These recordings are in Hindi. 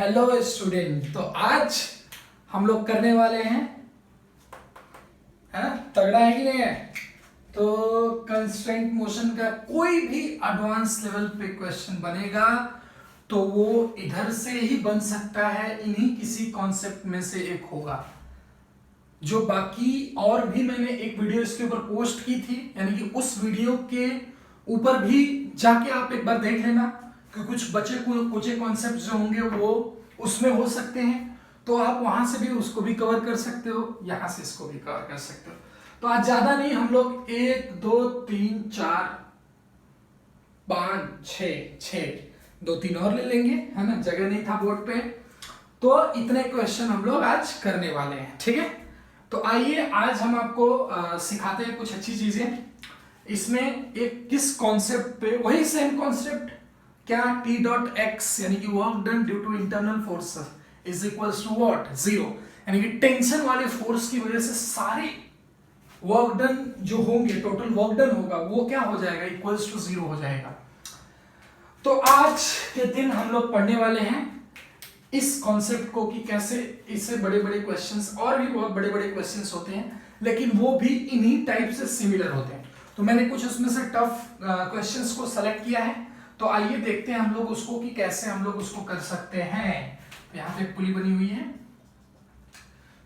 Hello student. तो आज हम लोग करने वाले हैं, है ना, तगड़ा है कि नहीं है? तो कंस्ट्रेंट मोशन का कोई भी एडवांस लेवल पे क्वेश्चन बनेगा तो वो इधर से ही बन सकता है, इन्हीं किसी कॉन्सेप्ट में से एक होगा। जो बाकी और भी मैंने एक वीडियो इसके ऊपर पोस्ट की थी, यानी कि उस वीडियो के ऊपर भी जाके आप एक बार देख लेना कि कुछ कुछ कॉन्सेप्ट जो होंगे वो उसमें हो सकते हैं, तो आप वहां से भी उसको भी कवर कर सकते हो, यहां से इसको भी कवर कर सकते हो। तो आज ज्यादा नहीं, हम लोग 1 2 3 4 5 6 2-3 और ले लेंगे, है ना, जगह नहीं था बोर्ड पे, तो इतने क्वेश्चन हम लोग आज करने वाले हैं। ठीक है, तो आइए आज हम आपको सिखाते हैं कुछ अच्छी चीजें। इसमें एक किस कॉन्सेप्ट पे, वही सेम कॉन्सेप्ट, क्या T डॉट एक्स यानी कि work done due to internal force is equals to what, 0, यानी कि टेंशन वाले फोर्स की वजह से सारे वर्क डन जो होंगे, टोटल वर्क डन होगा, वो क्या हो जाएगा, इक्वल्स टू 0 हो जाएगा। तो आज के दिन हम लोग पढ़ने वाले हैं इस कॉन्सेप्ट को कि कैसे इससे बड़े बड़े क्वेश्चंस, और भी बहुत बड़े बड़े क्वेश्चंस होते हैं, लेकिन वो भी इन्हीं टाइप से सिमिलर होते हैं। तो मैंने कुछ उसमें से टफ क्वेश्चंस को सेलेक्ट किया है, तो आइए देखते हैं हम लोग उसको कि कैसे हम लोग उसको कर सकते हैं। तो यहाँ पे पुली बनी हुई है,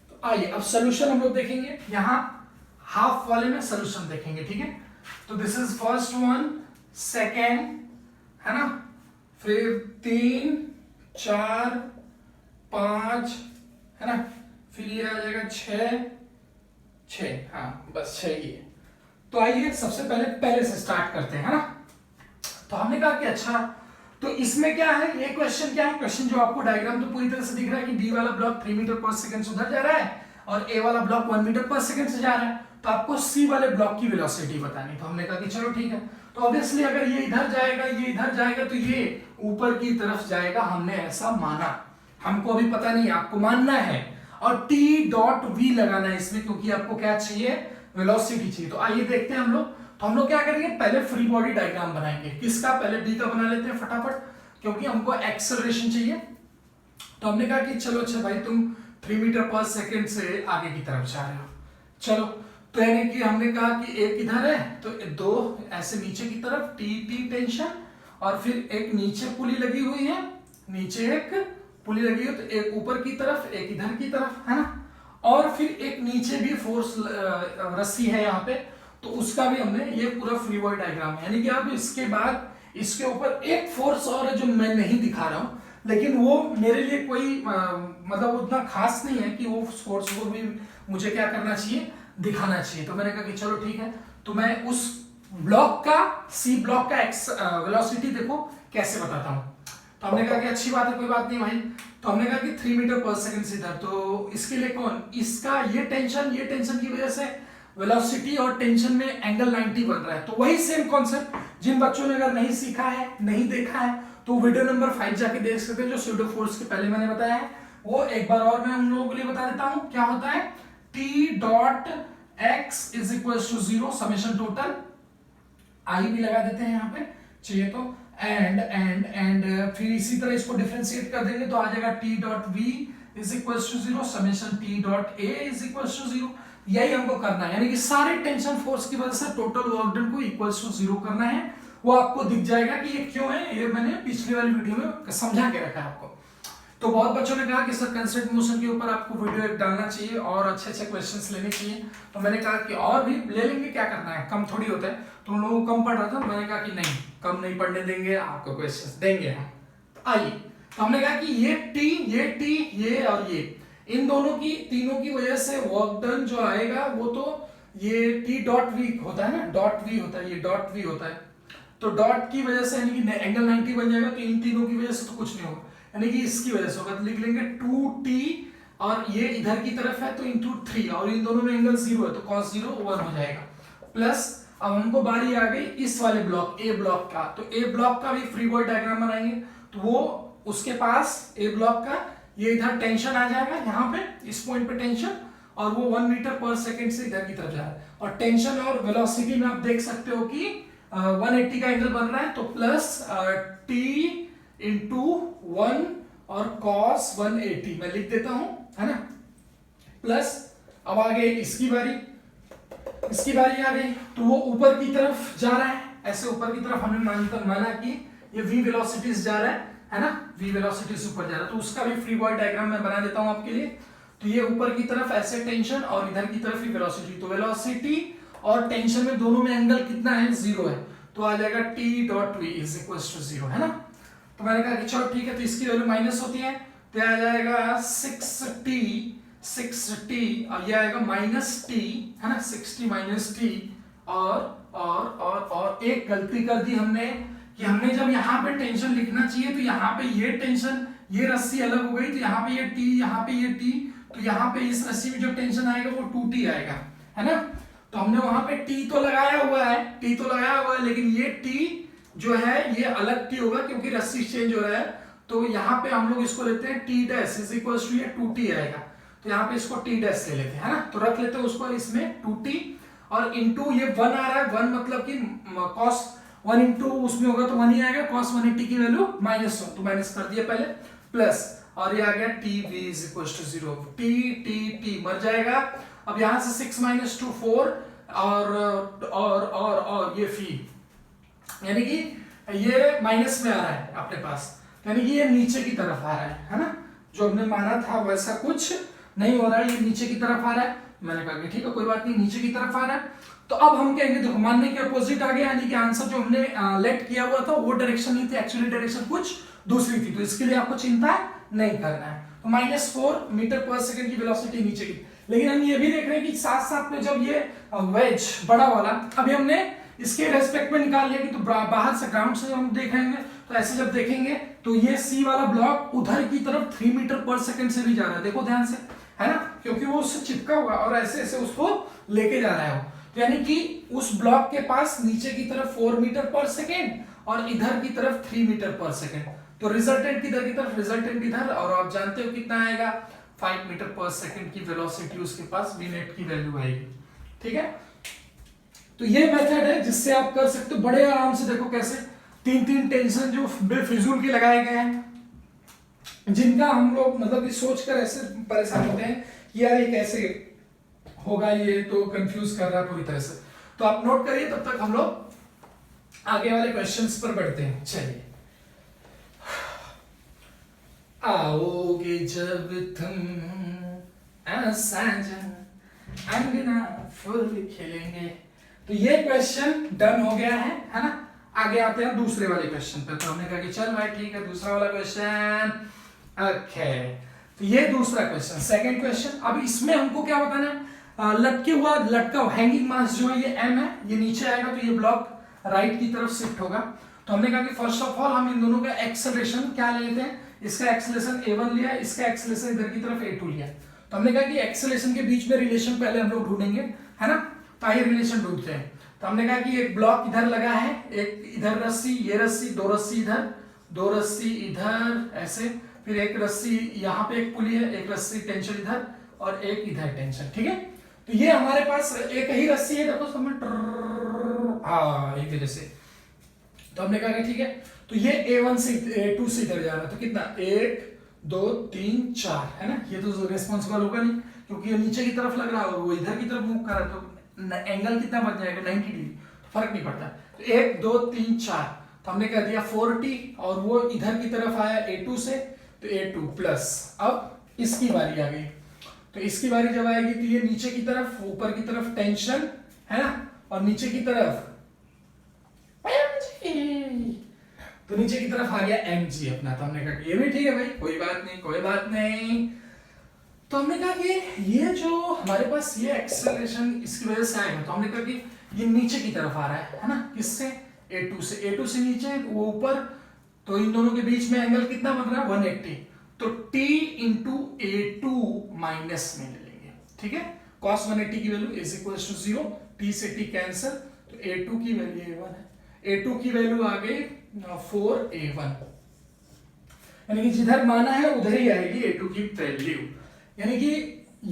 तो आइए अब सोल्यूशन हम लोग देखेंगे। यहाँ हाफ वाले में सोल्यूशन देखेंगे, ठीक है। तो this is first one, second, है ना, फिर 3 4 5, है ना, फिर ये आ जाएगा 6, हाँ बस 6 ही है। तो आइए सबसे पहले से स्टार्ट करते हैं, है ना। तो हमने कहा कि अच्छा, तो इसमें क्या है, ये क्वेश्चन क्या है, क्वेश्चन जो आपको डायग्राम तो पूरी तरह से दिख रहा है कि बी वाला ब्लॉक 3 मीटर पर सेकंड से उधर जा रहा है और ए वाला ब्लॉक 1 मीटर पर सेकंड से जा रहा है। तो आपको सी वाले ब्लॉक की वेलोसिटी बतानी। तो हमने कहा कि चलो ठीक है, तो ऑब्वियसली अगर ये इधर जाएगा, ये इधर जाएगा, तो ये ऊपर की तरफ जाएगा, हमने ऐसा माना। हमको अभी पता नहीं, आपको मानना है। और टी डॉट वी लगाना है इसमें, क्योंकि आपको क्या चाहिए, वेलोसिटी चाहिए। तो आइए देखते हैं हम लोग। तो हम लोग क्या करेंगे, पहले फ्री बॉडी डायग्राम बनाएंगे। किसका, पहले बी का बना लेते हैं फटाफट, क्योंकि हमको एक्सेलरेशन चाहिए। तो हमने कहा कि चलो अच्छा भाई, तुम 3 मीटर पर सेकंड से आगे की तरफ जा रहे हो, चलो। तो यानी कि हमने कहा कि एक इधर है, तो 2 ऐसे नीचे की तरफ, टी टेंशन, और फिर एक नीचे पुली लगी हुई है, नीचे एक पुली लगी हुई है, तो एक ऊपर की तरफ, एक इधर की तरफ, है ना, और फिर एक नीचे भी फोर्स रस्सी है यहाँ पे, तो उसका भी हमने, ये पूरा फ्री बॉडी डायग्राम है। यानी कि अब इसके बाद इसके ऊपर एक फोर्स और है जो मैं नहीं दिखा रहा हूं, लेकिन वो मेरे लिए कोई मतलब उतना खास नहीं है कि वो फोर्स को भी मुझे क्या करना चाहिए, दिखाना चाहिए। तो मैंने कहा कि चलो ठीक है, तो मैं उस ब्लॉक का, सी ब्लॉक का वेलोसिटी देखो कैसे बताता हूं। तो हमने कहा कि अच्छी बात है, कोई बात नहीं भाई। तो हमने कहा कि 3 मीटर पर सेकंड से इधर, तो इसके लिए कौन, इसका ये टेंशन की वजह से वेलोसिटी और टेंशन में एंगल 90 बन रहा है। तो वही सेम कॉन्सेप्ट, जिन बच्चों ने अगर नहीं सीखा है, नहीं देखा है, तो वीडियो नंबर 5 जाके देख सकते हैं, जो स्यूडो फोर्स के पहले मैंने बताया है। वो एक बार और मैं उन लोगों के लिए बता देता हूं, क्या होता है, T dot X is equal to 0 summation total, I भी लगा देते हैं यहाँ पे चाहिए तो, एंड फिर इसी तरह इसको डिफरेंशिएट कर देंगे, तो आ जाएगा T dot V is equal to 0 summation T dot A is equal to 0। यही हमको करना है, यानी कि सारे टेंशन फोर्स की वजह से टोटल वर्क डन को इक्वल्स टू 0 करना है। वो आपको दिख जाएगा कि ये क्यों है, ये मैंने पिछली वाली वीडियो में समझा के रखा है आपको। तो बहुत बच्चों ने कहा कि सर कंस्ट्रेंट मोशन के ऊपर आपको वीडियो एक डालना चाहिए और अच्छे क्वेश्चंस लेने चाहिए। तो मैंने कहा कि और भी ले लेंगे, क्या करना है, कम थोड़ी होता है। तो उन लोगों को कम पढ़ रहा था, मैंने कहा कि नहीं, कम नहीं पढ़ने देंगे, आपको क्वेश्चंस देंगे हम। आइए, तो हमने कहा कि ये टी, ये और ये, इन दोनों की, तीनों की वजह से वर्क डन जो आएगा वो तो ये टी डॉट वी होता है ना, डॉट वी होता है, ये डॉट वी होता है। तो डॉट की वजह से यानी कि एंगल 90 बन जाएगा, तो इन तीनों की वजह से तो कुछ नहीं होगा, यानी कि इसकी वजह से होगा। तो लिख लेंगे 2t, और ये इधर की तरफ है तो इंटू 3, और इन दोनों में एंगल 0 है तो cos 0 1 हो जाएगा, प्लस अब हमको बारी आ गई इस वाले ब्लॉक, ए ब्लॉक का। तो ए ब्लॉक का भी फ्री बॉडी डायग्राम बनाएंगे, तो वो उसके पास ए ब्लॉक का, ये इधर टेंशन आ जाएगा, यहाँ पे इस पॉइंट पे टेंशन, और वो 1 मीटर पर सेकंड से इधर की तरफ जा रहा है। और टेंशन और वेलोसिटी में आप देख सकते हो कि 180 का एंगल बन रहा है, तो प्लस टी इंटू 1 और cos 180 मैं लिख देता हूं, है ना, प्लस अब आ गई इसकी बारी आ गई, तो वो ऊपर की तरफ जा रहा है, ऐसे ऊपर की तरफ हमने माना कि ये v वेलोसिटीज जा रहा है ना, v वेलोसिटीज ऊपर जा रहा है, तो उसका भी फ्री बॉडी डायग्राम मैं बना देता हूं आपके लिए। तो ये ऊपर की तरफ ऐसे टेंशन और इधर की तरफ ही वेलोसिटी, तो वेलोसिटी और टेंशन में दोनों में एंगल कितना है, 0 है, तो आ जाएगा t dot v is equal to 0, है ना। तो मैंने कहा कि चलो ठीक है, तो इसकी वैल्यू माइनस होती है, तो आ जाएगा 6t और ये आएगा माइनस t, है ना, 6t माइनस t, और एक गलती कर दी हमने कि हमने जब यहाँ पे टेंशन लिखना चाहिए तो यहाँ पे ये टेंशन, ये रस्सी अलग हो गई, तो यहाँ पे ये t, यहाँ पे ये t, तो यहाँ पे इस रस्सी में जो टेंशन आएगा वो 2t आएगा, है ना। तो हमने वहां पे t तो लगाया हुआ है, लेकिन ये t जो है ये अलग t होगा क्योंकि रस्सी चेंज हो रहा है, तो यहाँ पे हम लोग इसको लेते हैं t dash is equal to ये 2t आएगा, तो यहाँ पे इसको t डैश ले लेते हैं, है ना, तो रख लेते हैं उसको इसमें 2t और इनटू ये 1 आ रहा है, 1 मतलब कि cos 1 इनटू उसमें होगा तो 1 ही आएगा, cos 180 की वैल्यू -1, तो माइनस कर दिया पहले, प्लस और ये आ गया tv is equal to 0, t मर जाएगा। अब यहां से 6 माइनस 2 4 और ये फी, यानी कि ये माइनस में आ रहा है अपने पास, यानी कि ये नीचे की तरफ आ रहा है ना, जो हमने माना था वैसा कुछ नहीं हो रहा है, ये नीचे की तरफ आ रहा है। मैंने कहा कि ठीक है कोई बात नहीं, नीचे की तरफ आ रहा है, तो अब हम कहेंगे देखो मानने के अपोजिट आ गया, यानी कि आंसर जो हमने लेट किया हुआ था वो डायरेक्शन नहीं थी, एक्चुअली डायरेक्शन कुछ दूसरी थी, तो इसके लिए आपको चिंता नहीं करना है। तो -4 मीटर पर सेकंड की वेलोसिटी नीचे की, लेकिन हम ये भी देख रहे हैं कि साथ साथ में जब ये वेज बड़ा वाला अभी हमने इसके रेस्पेक्ट में निकाल लिया कि तो बाहर से ग्राउंड से हम देखेंगे, तो ऐसे जब देखेंगे तो ये सी वाला ब्लॉक उधर की तरफ 3 मीटर पर सेकंड से भी जा रहा है, देखो ध्यान से, है ना, क्योंकि वो उससे चिपका हुआ और ऐसे ऐसे उसको लेके जा रहा है वो, तो यानी कि उस ब्लॉक के पास नीचे की तरफ 4 मीटर पर सेकेंड और इधर की तरफ 3 मीटर पर सेकेंड, तो रिजल्टेंट इधर की तरफ, रिजल्टेंट इधर, और आप जानते हो कितना आएगा 5 मीटर पर सेकेंड की वेलोसिटी उसके पास v नेट की वैल्यू आएगी, ठीक है। तो ये मेथड है जिससे आप कर सकते हो बड़े आराम से, देखो कैसे 3 टेंशन जो बेफिजूल के लगाए गए हैं, जिनका हम लोग मतलब सोचकर ऐसे परेशान होते हैं कि यार ये कैसे होगा, ये तो कंफ्यूज कर रहा है पूरी तरह से। तो आप नोट करिए, तब तक हम लोग आगे वाले क्वेश्चंस पर बढ़ते हैं। चलिए, आओगे जब तुम साजन अंगना फूल खिलेंगे, तो ये क्वेश्चन डन हो गया है ना। आगे आते हैं दूसरे वाले क्वेश्चन पे, तो हमने कहा कि चल भाई ठीक है दूसरा वाला क्वेश्चन, ओके। तो ये दूसरा क्वेश्चन, सेकंड क्वेश्चन। अब इसमें हमको क्या बताना है, लटके हुआ लटका हैंगिंग मास जो है ये m है, ये नीचे आएगा तो ये ब्लॉक राइट की तरफ शिफ्ट होगा। तो हमने कहा कि फर्स्ट ऑफ ऑल हम इन दोनों का एक्सेलरेशन क्या ले लेते हैं, इसका एक्सेलरेशन a1 लिया, इसका एक्सेलरेशन इधर की तरफ a2 लिया। तो हमने कहा कि एक्सेलरेशन के बीच में रिलेशन पहले हम लोग ढूंढेंगे, है ना, तो आइए रिलेशन ढूंढते हैं। तो हमने कहा कि एक ब्लॉक इधर लगा है, एक इधर रस्सी, ये रस्सी, दो रस्सी इधर, दो रस्सी इधर ऐसे, फिर एक रस्सी यहाँ पे एक पुली है, एक रस्सी टेंशन इधर और एक इधर टेंशन, ठीक है। तो ये हमारे पास एक ही रस्सी है, देखो सब एक वजह से। तो हमने कहा कि ठीक है, तो ये A1 से A2 से इधर जा रहा है, तो कितना 1 2 3 4 है ना, ये तो रिस्पॉन्सिबल होगा नहीं क्योंकि ये नीचे की तरफ लग रहा है और वो इधर की तरफ मूव कर रहा है, तो एंगल कितना बन जाएगा 90 डिग्री, फर्क नहीं पड़ता। तो 1 2 3 4, तो हमने कह दिया 4t और वो इधर की तरफ आया A2 से, तो A2 प्लस, अब इसकी बारी आ गई। तो इसकी बारी जब आएगी तो ये नीचे की तरफ, ऊपर की तरफ टेंशन है ना, और नीचे की तरफ तो नीचे की तरफ आ गया mg अपना। तो हमने कहा कि ये भी ठीक है भाई, कोई बात नहीं कोई बात नहीं। तो हमने कहा कि ये जो हमारे पास ये एक्सेलरेशन इसकी वजह से आएगा, तो हमने कहा कि ये नीचे की तरफ आ रहा है ना, किससे A2 से, A2 से नीचे वो ऊपर, तो इन दोनों के बीच में एंगल कितना बन रहा है 180, तो t इंटू A2 माइनस में ले लेंगे, ठीक है। cos 180 की value is equal to 0, t से t कैंसिल, तो A2 की वैल्यू A1 है, A2 की वैल्यू आ गई 4A1, यानी कि जिधर माना है उधर ही आएगी A2 की वैल्यू, यानी कि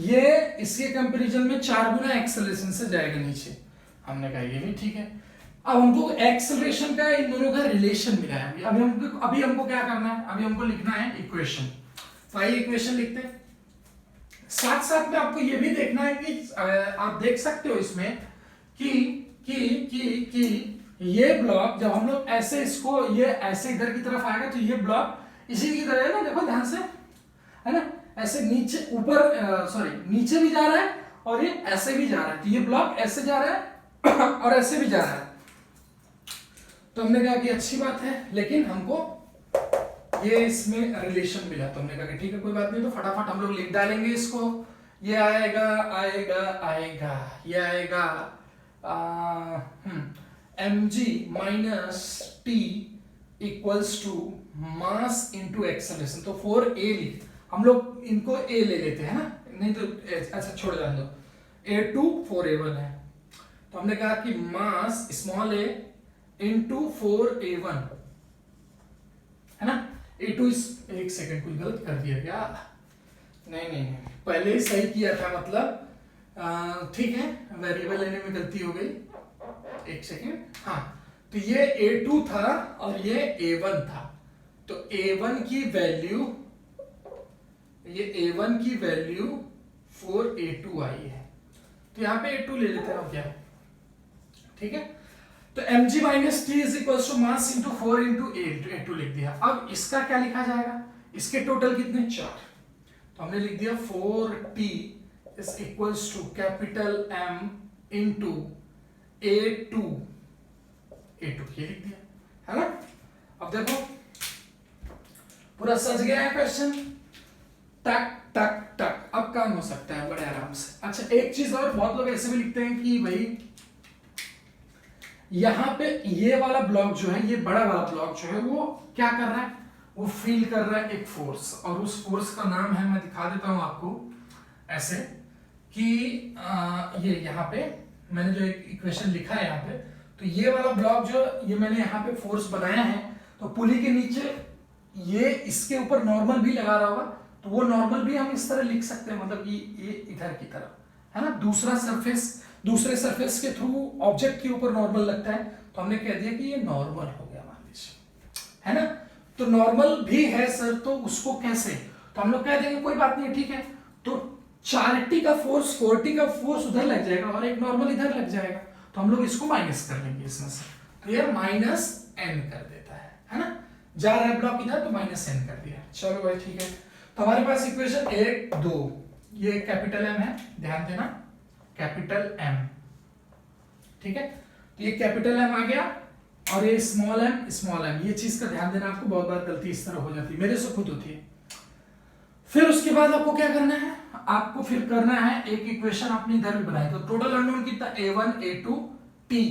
ये इसके कंपैरिजन में 4 गुना एक्सेलरेशन से जाएगा नीचे। हमने कहा ये भी ठीक है। अब हमको एक्सेलरेशन का इन दोनों का रिलेशन मिला है। अभी हमको क्या करना है, अभी हमको लिखना है इक्वेशन। तो आइए इक्वेशन लिखते हैं। साथ साथ में आपको ये भी देखना है कि आप देख सकते हो इसमें कि ये ब्लॉक जब हम लोग ऐसे इसको ये ऐसे इधर की तरफ आएगा तो ये ब्लॉक इसी की तरह है ना, देखो ध्यान से, है ना, ऐसे नीचे ऊपर सॉरी नीचे भी जा रहा है और ये ऐसे भी जा रहा है। तो ये ब्लॉक ऐसे जा रहा है और ऐसे भी जा रहा है। तो हमने कहा कि अच्छी बात है, लेकिन हमको ये इसमें रिलेशन मिला। तो हमने कहा कि ठीक है कोई बात नहीं, तो फटाफट हम लोग लिख डालेंगे इसको। ये आएगा आएगा आएगा ये आएगा mg minus T equals to mass into acceleration. तो 4a हम लोग इनको a ले लेते हैं ना, नहीं तो अच्छा छोड़ जाने दो, a2 4a1 है। तो हमने कहा कि mass small a into 4a1 है ना। a2 एक सेकंड कुछ गलत कर दिया क्या? नहीं पहले ही सही किया था, मतलब ठीक है, वेरिएबल लेने में गलती हो गई, एक सेकंड। हाँ, तो ये a2 था और ये a1 था। तो a1 की वैल्यू, ये a1 की वैल्यू 4a2 आई है। तो यहां पे a2 ले लेते हैं क्या, ठीक है। तो mg minus T is equal to mass into 4 into a2 लिख दिया। अब इसका क्या लिखा जाएगा, इसके टोटल कितने 4, तो हमने लिख दिया 4t is equal to capital M into a2 ये लिख दिया, है ना। अब देखो पूरा सज गया है क्वेश्चन, टक टक टक, अब काम हो सकता है बड़े आराम से। अच्छा एक चीज और, बहुत लोग ऐसे भी लिखते हैं कि भाई यहां पे ये वाला ब्लॉक जो है, ये बड़ा वाला ब्लॉक जो है वो क्या कर रहा है, वो फील कर रहा है एक फोर्स, और उस फोर्स का नाम है, मैं दिखा देता हूं आपको ऐसे कि ये यहाँ पे मैंने जो एक इक्वेशन लिखा है यहाँ पे, तो ये वाला ब्लॉक जो ये मैंने यहाँ पे फोर्स बनाया है, तो पुली के नीचे ये इसके ऊपर नॉर्मल भी लगा रहा होगा, तो वो नॉर्मल भी हम इस तरह लिख सकते हैं, मतलब ये इधर की तरफ, है ना। दूसरे सरफेस के थ्रू ऑब्जेक्ट के ऊपर नॉर्मल लगता है, तो हमने कह दिया कि ये नॉर्मल हो गया, मान लीजिए, है ना। तो नॉर्मल भी है सर, तो उसको कैसे, तो हम लोग कह देंगे कोई बात नहीं, ठीक है, तो 4t का फोर्स 4t का फोर्स उधर लग जाएगा और एक नॉर्मल इधर लग जाएगा, तो हम लोग इसको माइनस कर लेंगे इसमें से, तो ये माइनस n कर देता है ना। जा रहा है ब्लॉक इधर तो माइनस n कर दिया। चलो भाई ठीक है, तो हमारे पास इक्वेशन 1 2, ये कैपिटल M है, ध्यान देना कैपिटल M, ठीक है। तो ये कैपिटल M आ गया और ये स्मॉल m, ये चीज का ध्यान देना, आपको बहुत बार गलती इस तरह हो जाती है, मेरे से खुद होती है। फिर उसके बाद आपको क्या करना है, आपको फिर करना है एक इक्वेशन आपने इधर भी बनाई, तो टोटल अननोन कितना a1 a2 t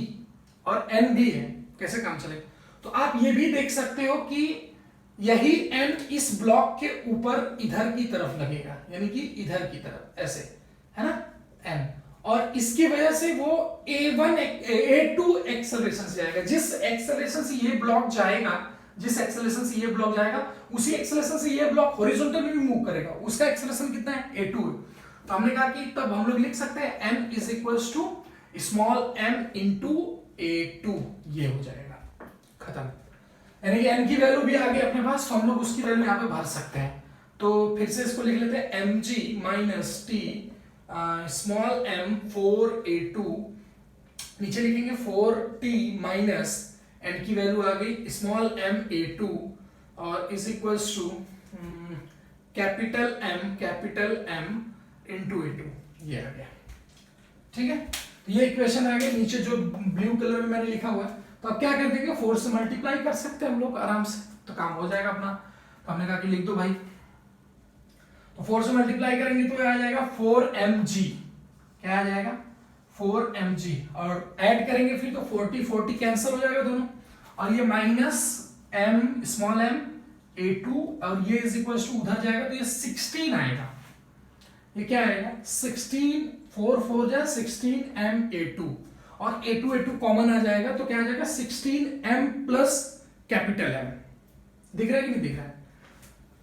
और n भी है, कैसे काम चलेगा। तो आप ये भी देख सकते हो कि यही n इस ब्लॉक के ऊपर इधर की तरफ लगेगा, यानी कि इधर की तरफ ऐसे, है ना n, और इसकी वजह से वो a1 a2 एक्सेलरेशन से जाएगा, जिस एक्सेलरेशन से ये ब्लॉक जाएगा, उसी एक्सेलरेशन से ये ब्लॉक हॉरिजॉन्टल में भी मूव करेगा, उसका एक्सेलरेशन कितना है a2 है। तो हमने कहा कि तब हम लोग लिख सकते हैं m is equals to small m into a2, ये हो जाएगा, खत्म। यानी कि n की वैल्यू भी आ गई अपने पास, तो हम लोग उसकी वैल्यू यहाँ पे भर सकते हैं। तो फिर से इसको लिख लेते हैं mg minus T small m 4a2, नीचे लिखेंगे 4t माइनस n की वैल्यू आ गई स्मॉल m a2 और is equals to capital M into a2, ये आ गया, ठीक है। तो ये इक्वेशन आ गई, नीचे जो ब्लू कलर में मैंने लिखा हुआ है, तो अब क्या कर देंगे, 4 से मल्टीप्लाई कर सकते हैं हम लोग आराम से, तो काम हो जाएगा अपना। तो हमने कहा कि लिख दो भाई, तो 4 से मल्टीप्लाई करेंगे तो आ जाएगा 4mg, क्या आ जाएगा 4mg, और ऐड करेंगे फिर तो 40 कैंसिल हो जाएगा दोनों, और ये minus m small m a2 और ये इज इक्वल टू उधर जाएगा, तो ये 16 आएगा, ये क्या आएगा 16 4 4 जा 16 m a2, और a2 कॉमन आ जाएगा, तो क्या आ जाएगा 16 m प्लस कैपिटल M, दिख रहा है कि नहीं दिख रहा है।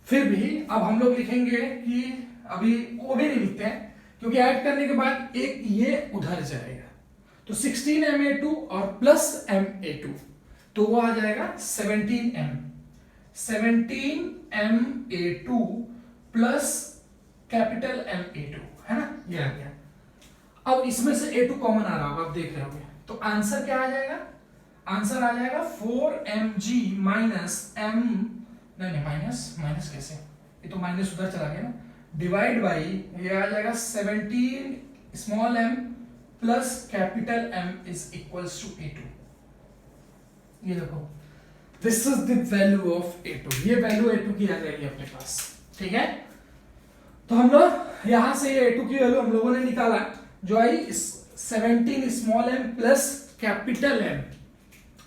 फिर भी अब हम लोग लिखेंगे कि अभी वो भी नहीं लिखते हैं, क्योंकि ऐड करने के बाद एक ये उधर जाएगा, तो 16ma2 और प्लस ma2, तो वो आ जाएगा 17ma2 प्लस कैपिटल Ma2, है ना, ये आ गया। अब इसमें से A2 कॉमन आ रहा होगा, आप देख रहे होंगे, तो आंसर क्या आ जाएगा? आंसर आ जाएगा 4mg माइनस m, नहीं माइनस कैसे, ये तो माइनस उधर चला गया ना, डिवाइड बाई ये आ जाएगा 17 स्मॉल m plus capital M is equals to A2। ये देखो, this is the value of A2, ये वैल्यू A2 की आ जाएगी अपने पास, ठीक है। तो हम लोग यहां से ये A2 की वैल्यू हम लोगों ने निकाला, जो आई 17 स्मॉल m प्लस कैपिटल M,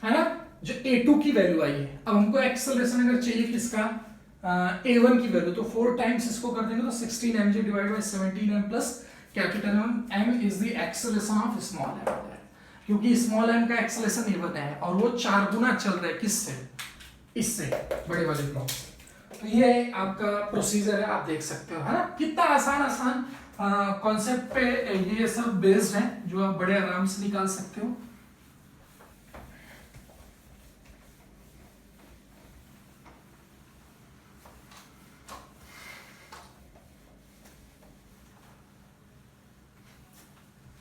है ना, जो A2 की वैल्यू आई है। अब हमको एक्सेलरेशन अगर चाहिए किसका, A1 की वैल्यू, तो 4 टाइम्स इसको कर देंगे तो 16mg divide by 17m plus capital M is the acceleration of small m, क्योंकि स्मॉल m का एक्सेलरेशन A1 है और वो 4 गुना चल रहा है किससे, इससे, बड़े वाले ब्लॉक से। तो ये आपका प्रोसीजर है, आप देख सकते हो, है ना, कितना आसान कॉन्सेप्ट पे ये सब बेस्ड है, जो आप बड़े आराम से निकाल सकते हो।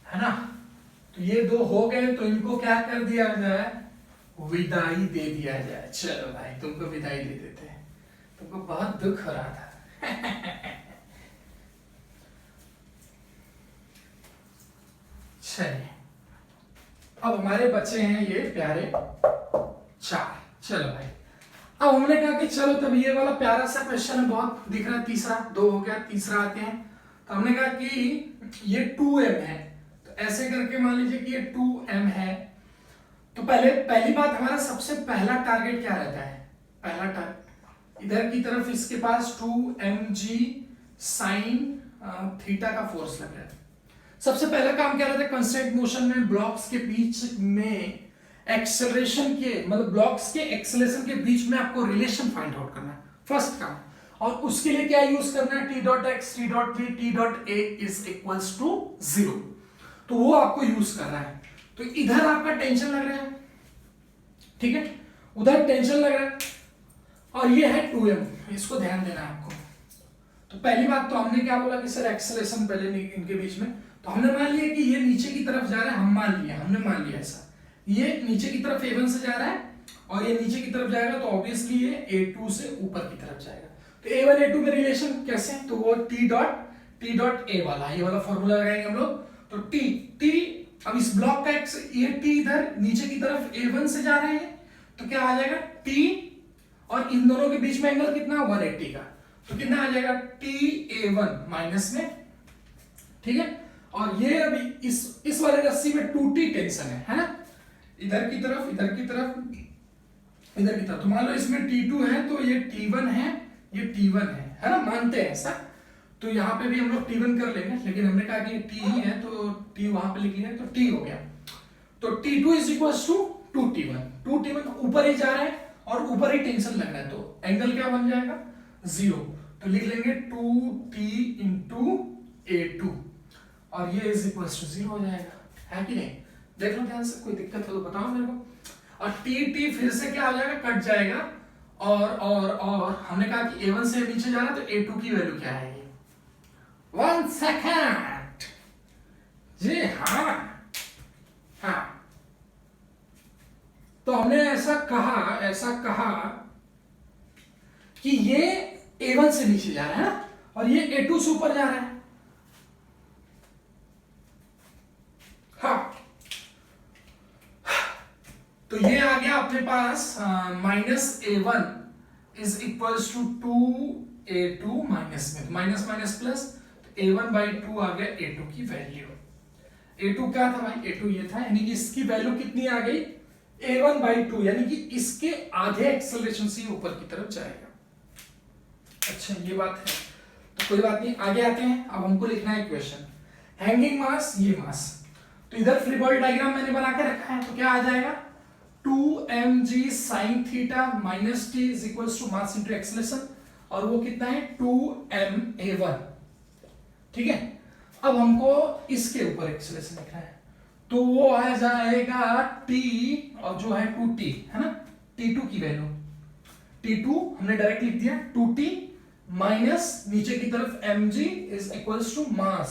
है ना, तो ये दो हो गए, तो इनको क्या कर दिया जाए, विदाई दे दिया जाए। चलो भाई, तुमको विदाई दे देते हैं, तुमको बहुत दुख हो रहा था। चलिए, अब हमारे बच्चे हैं ये प्यारे 4। चलो भाई, अब हमने कहा कि चलो तब ये वाला प्यारा सा क्वेश्चन बहुत दिख रहा है, तीसरा 2 हो गया, तीसरा आते हैं। तो हमने कहा कि ये 2m है, तो ऐसे करके मान लीजिए कि ये 2m है। तो पहली बात, हमारा सबसे पहला टारगेट क्या रहता है, पहला टारगेट इधर की तरफ इसके पास 2mg साइन थीटा का फोर्स लग रहा है। सबसे पहला काम क्या रहता है, कांस्टेंट मोशन में ब्लॉक्स के बीच में एक्सेलरेशन के, मतलब ब्लॉक्स के एक्सेलरेशन के बीच में आपको रिलेशन फाइंड आउट करना है, फर्स्ट काम। और उसके लिए क्या यूज करना है, t.x, t.v, t.a is equals to 0, तो वो आपको यूज करना है। तो इधर आपका टेंशन लग रहा है, ठीक है, उधर टेंशन लग रहा है, और ये है 2m, इसको ध्यान देना है आपको। तो पहली बात तो हमने क्या बोला कि सर एक्सेलरेशन पहले इनके बीच में, तो हमने मान लिया कि ये नीचे की तरफ जा रहा है, हमने मान लिया ऐसा, ये नीचे की तरफ A1 से जा रहा है और ये नीचे की तरफ जाएगा, तो ऑब्वियसली ये A2 से ऊपर की तरफ जाएगा। तो A1 A2 में रिलेशन कैसे, तो वो t.a वाला, ये वाला फॉर्मूला लगाएंगे हम लोग। तो t, अब इस ब्लॉक का ये t इधर नीचे की तरफ A1 से जा रहे हैं, तो क्या आ जाएगा t, और इन दोनों के बीच में एंगल कितना, 180 का, तो कितना आ जाएगा ta1 माइनस में, ठीक है। और ये अभी इस वाले रस्सी में 2t टेंशन है ना, इधर की तरफ, इधर की तरफ, इधर की तरफ। तो मान लो इसमें t2 है, तो ये t1 है, ये t1 है ना, मानते हैं ऐसा। तो यहाँ पे भी हम लोग t1 कर लेंगे, लेकिन हमने कहा कि t ही है, तो t वहां पे लिख लिया, तो t हो गया। तो t2 is equals to 2t1 ऊपर ही जा रहा है और ऊपर ही टेंशन लग रहा है, तो एंगल क्या बन जाएगा, 0। तो लिख लेंगे 2t इंटू A2, और ये इज इक्वल्स टू 0 हो जाएगा, है कि नहीं। देख लो ध्यान से, कोई दिक्कत हो तो बताओ मेरे को। और t फिर से क्या हो जाएगा, कट जाएगा, और हमने कहा कि A1 से नीचे जा रहा है, तो A2 की वैल्यू क्या है, 1 सेकेंड, जी हाँ, तो हमने ऐसा कहा कि ये A1 से नीचे जा रहा है ना, और ये A2 से ऊपर जा रहा है, हाँ। तो ये आ गया अपने पास -A1 is equals to 2A2 minus में, माइनस माइनस प्लस, तो A1/2 आ गया A2 की वैल्यू। A2 क्या था भाई, A2 ये था, यानी कि इसकी वैल्यू कितनी आ गई, A1/2, यानी कि इसके आधे एक्सेलरेशन से ऊपर की तरफ जाएगा। अच्छा ये बात है, तो कोई बात नहीं, आगे आते हैं। अब हमको लिखना है इक्वेशन, हैंगिंग मास, ये मास, तो इधर फ्री बॉडी डायग्राम मैंने बना के रखा है, तो क्या आ जाएगा 2mg sin theta minus t is equals to mass into acceleration, और वो कितना है 2ma1, ठीक है। अब हमको इसके ऊपर एक्सेलरेशन लिखना है, तो वो आ जाएगा t, और जो है 2t है ना, t2 की वैल्यू, t2 हमने डायरेक्ट लिख दिया 2t माइनस नीचे की तरफ mg is equals to mass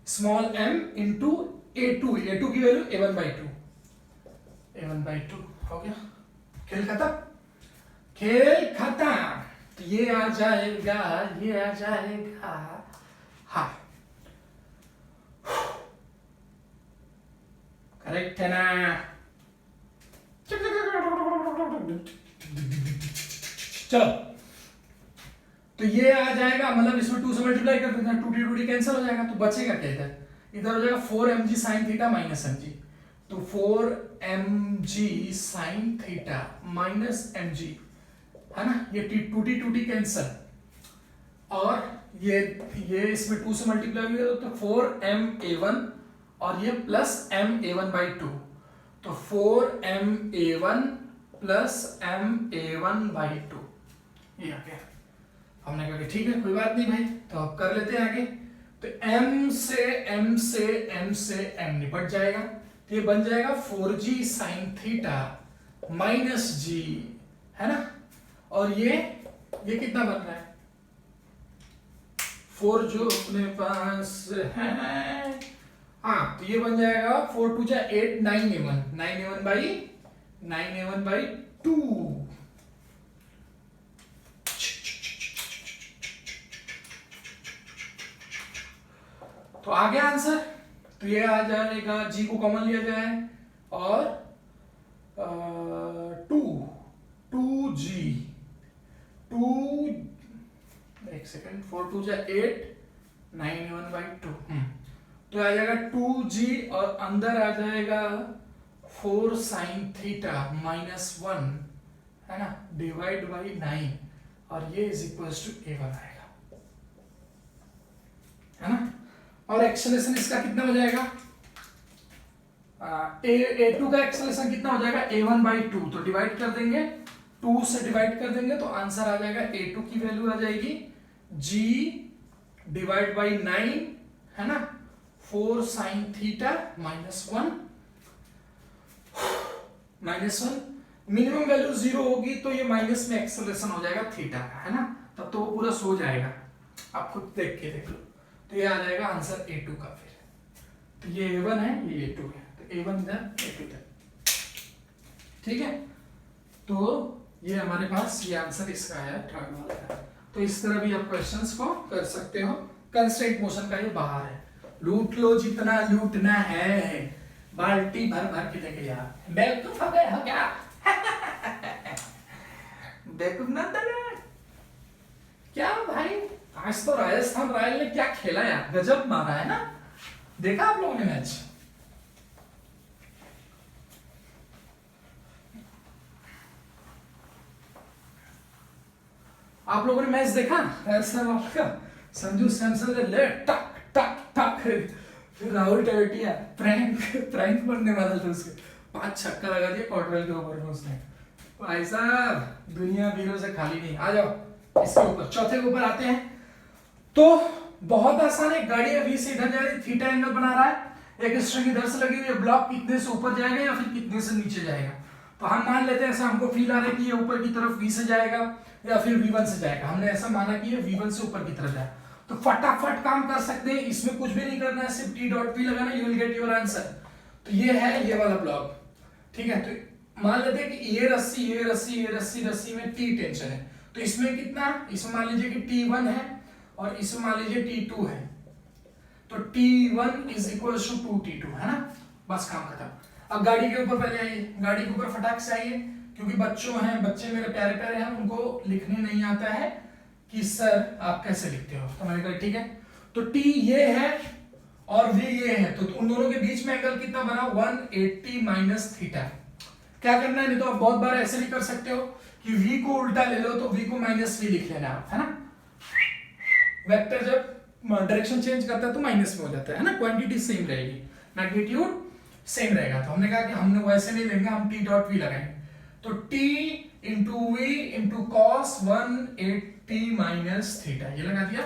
small m into a2 की वैल्यू a1/2 हो गया। खेल खत्म, खेल खत्म। तो ये आ जाएगा हाँ, करेक्ट है ना। चलो, तो ये आ जाएगा, मतलब इसमें 2 से मल्टीप्लाई कर देना, 2t कैंसिल हो जाएगा, तो बचेगा क्या इधर हो जाएगा 4mg sin theta minus mg, तो 4mg sin theta minus mg है ना, ये 2t कैंसिल, और ये इसमें 2 से मल्टीप्लाई हो गया तो 4ma1 और ये प्लस ma1/2, तो 4ma1 प्लस ma1/2 ये आ गया। हमने कहा कि ठीक है कोई बात नहीं भाई, तो अब कर लेते हैं आगे। तो m से m निपट जाएगा, तो ये बन जाएगा 4g sin theta minus g है ना, और ये कितना बन रहा है 4 जो अपने पास है, हाँ, तो ये बन जाएगा 4 2 जा 8 9a1/2। तो आ गया आंसर, तो ये आ जाएगा g को कॉमन लिया जाए और 2g 1 सेकेंड 4 2 जा 8 9a1/2, तो आ जाएगा 2g और अंदर आ जाएगा 4 sin थीटा माइनस 1 है ना डिवाइड बाई 9, और ये इज इक्वल्स टू a1 आएगा है ना। और एक्सेलेरेशन इसका कितना हो जाएगा, a2 का एक्सेलेरेशन कितना हो जाएगा a1/2, तो डिवाइड कर देंगे, 2 से डिवाइड कर देंगे तो आंसर आ जाएगा a2 की वैल्यू आ जाएगी g डिवाइड बाई 9 है ना 4 sin theta minus 1 minimum value 0 होगी तो ये माइनस में एक्सेलरेशन हो जाएगा थीटा का है ना, तब तो वो पूरा सो जाएगा, आप खुद देख लो। तो ये आ जाएगा आंसर a2 का, फिर तो ये a1 है ये a2 है, तो a1 इधर a2 इधर, ठीक है। तो ये हमारे पास ये आंसर इसका आया थर्ड वाला का। तो इस तरह भी आप क्वेश्चंस को कर सकते हो। कंस्ट्रेंट मोशन का ये बाहर है, लूट लो जितना लूटना है, बाल्टी भर भर के लेके यार, बेवकूफ हो गए हो क्या? बेवकूफ ना क्या भाई, आज तो राजस्थान रॉयल ने क्या खेला यार, गजब मारा है ना, देखा आप लोगों ने मैच? आप लोगों ने मैच देखा राजस्थान का? संजू सैमसन ने ले टक टक टक, फिर राहुल टेवटिया प्रैंक बनने वाला था उसके, 5 छक्का लगा दिया कॉटरेल के ऊपर में उसने। भाई साहब दुनिया वीरों से खाली नहीं। आ जाओ इसके ऊपर, चौथे के ऊपर आते हैं। तो बहुत आसान है, गाड़ी अभी से इधर जा रही है, थीटा एंगल बना रहा है, एक स्ट्रिंग इधर से लगी हुई है, ब्लॉक कितने से ऊपर जाएगा या फिर कितने से नीचे जाएगा। तो हम मान लेते हैं ऐसा, हमको फील आ रहा है कि ये ऊपर की तरफ v से जाएगा या फिर v1 से जाएगा, हमने ऐसा माना कि ये v1 से ऊपर की तरफ जाए। तो फटाफट काम कर सकते हैं, इसमें कुछ भी नहीं करना है, सिर्फ t डॉट p लगाना, you will get your answer. तो ये है ये वाला ब्लॉक, ठीक है। तो मान लेते हैं कि ये रस्सी में t टेंशन है, तो इसमें कितना, इसमें मान लीजिए कि t1 है और इसमें मान लीजिए t2 है, तो t1 is equal to 2t2 है ना, बस काम खत्म। अब गाड़ी के ऊपर पहले आइए, गाड़ी के ऊपर फटाक से आइए, क्योंकि बच्चे मेरे प्यारे प्यारे हैं, उनको लिखने नहीं आता है कि सर आप कैसे लिखते हो, तो मैंने कहा ठीक है। तो t ये है और v ये है, तो उन दोनों के बीच में एंगल कितना बना 180 माइनस थीटा। क्या करना है, नहीं तो आप बहुत बार ऐसे भी कर सकते हो कि v को उल्टा ले लो, तो v को माइनस v लिख लेना आप, है ना। वेक्टर जब डायरेक्शन चेंज करता है तो माइनस में हो जाता है ना, क्वांटिटी सेम रहेगी, मैग्नीट्यूड सेम रहेगा। तो हमने कहा कि हमने वैसे नहीं लेंगे, हम t डॉट v लगाएंगे, तो t into v into cos 180 minus theta, ये लगा दिया